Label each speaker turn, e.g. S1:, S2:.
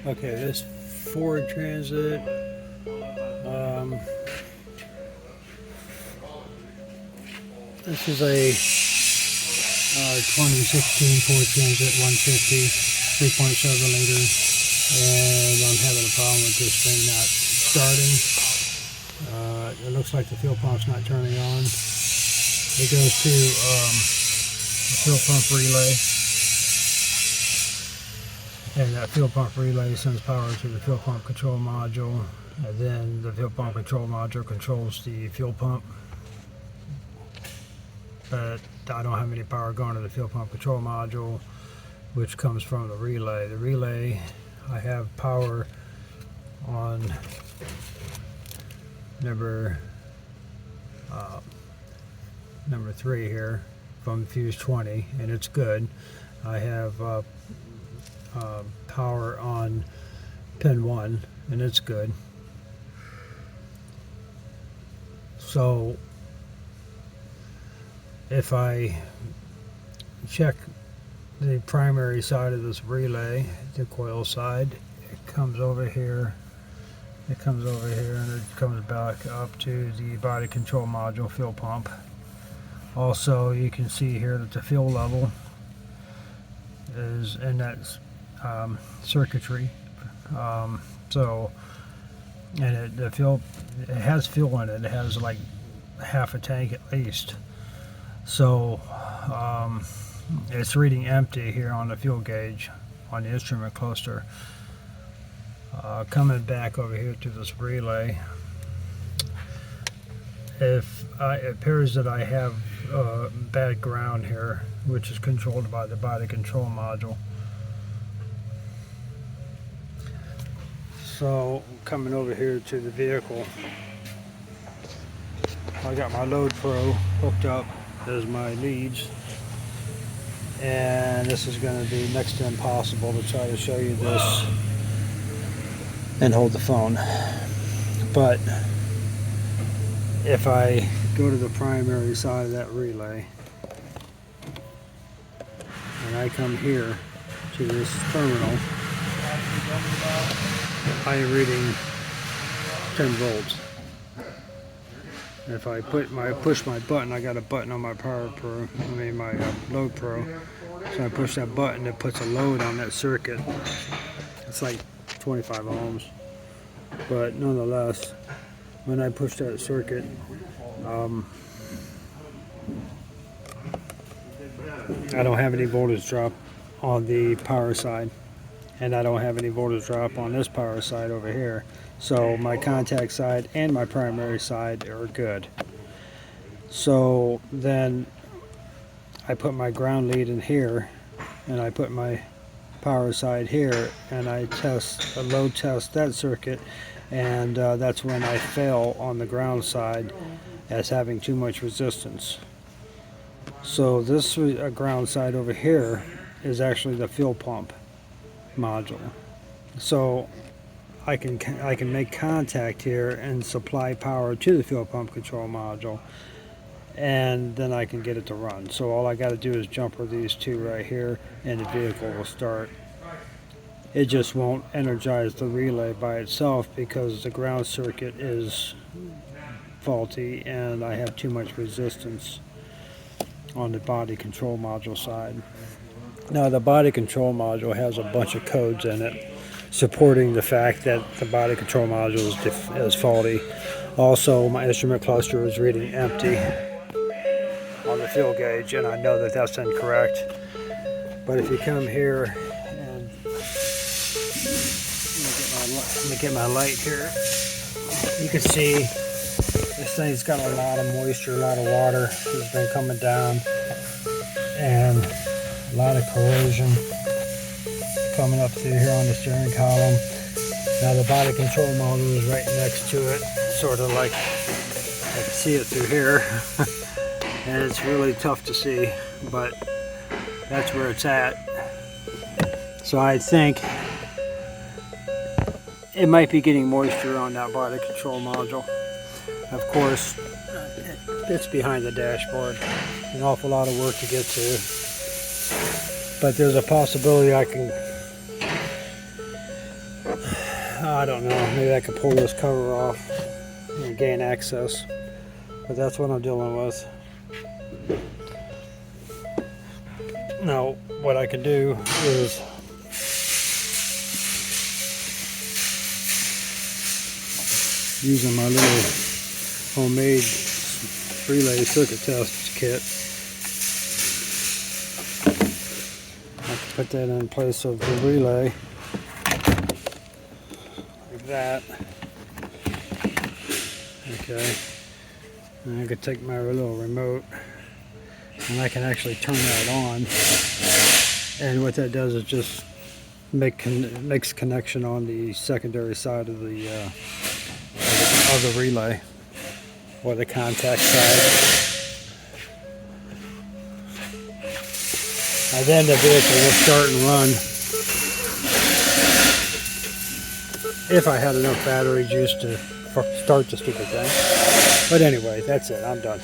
S1: Okay, this Ford Transit. This is a 2016 Ford Transit 150, 3.7 liter, and I'm having a problem with this thing not starting. It looks like the fuel pump's not turning on. It goes to the fuel pump relay, and that fuel pump relay sends power to the fuel pump control module, and then the fuel pump control module controls the fuel pump. But I don't have any power going to the fuel pump control module, which comes from the relay. The relay, I have power on number 3 here from fuse 20, and it's good. I have power on pin 1, and it's good. So if I check the primary side of this relay, the coil side, it comes over here, and it comes back up to the body control module fuel pump. Also, you can see here that the fuel level is in that circuitry. And it has fuel in it. It has like half a tank at least. So it's reading empty here on the fuel gauge on the instrument cluster. Coming back over here to this relay, it appears that I have bad ground here, which is controlled by the body control module. So coming over here to the vehicle, I got my Load Pro hooked up as my leads, and this is going to be next to impossible to try to show you this and hold the phone. But if I go to the primary side of that relay and I come here to this terminal, I am reading 10 volts. If I push my button, I got a button on my my Load Pro. So I push that button, it puts a load on that circuit. It's like 25 ohms. But nonetheless, when I push that circuit, I don't have any voltage drop on the power side, and I don't have any voltage drop on this power side over here. So my contact side and my primary side are good. So then I put my ground lead in here, and I put my power side here, and I load test that circuit, and that's when I fail on the ground side as having too much resistance. So this ground side over here is actually the fuel pump module. So I can make contact here and supply power to the fuel pump control module, and then I can get it to run. So all I got to do is jumper these two right here, and the vehicle will start. It just won't energize the relay by itself because the ground circuit is faulty and I have too much resistance on the body control module side. Now the body control module has a bunch of codes in it supporting the fact that the body control module is faulty. Also, my instrument cluster is reading empty on the fuel gauge, and I know that that's incorrect. But if you come here and let me get my light here, you can see this thing's got a lot of moisture, a lot of water has been coming down, and a lot of corrosion coming up through here on the steering column. Now the body control module is right next to it, sort of like I can see it through here. And it's really tough to see, but that's where it's at. So I think it might be getting moisture on that body control module. Of course, it's behind the dashboard. An awful lot of work to get to. but there's a possibility I can, I don't know, maybe I could pull this cover off and gain access, but that's what I'm dealing with. Now what I can do is using my little homemade relay circuit test kit, I can put that in place of the relay like that. Okay, and I could take my little remote and I can actually turn that on, and what that does is just makes connection on the secondary side of the relay, or the contact side. And then the vehicle will start and run if I had enough battery juice to start the stupid thing. But anyway, that's it. I'm done.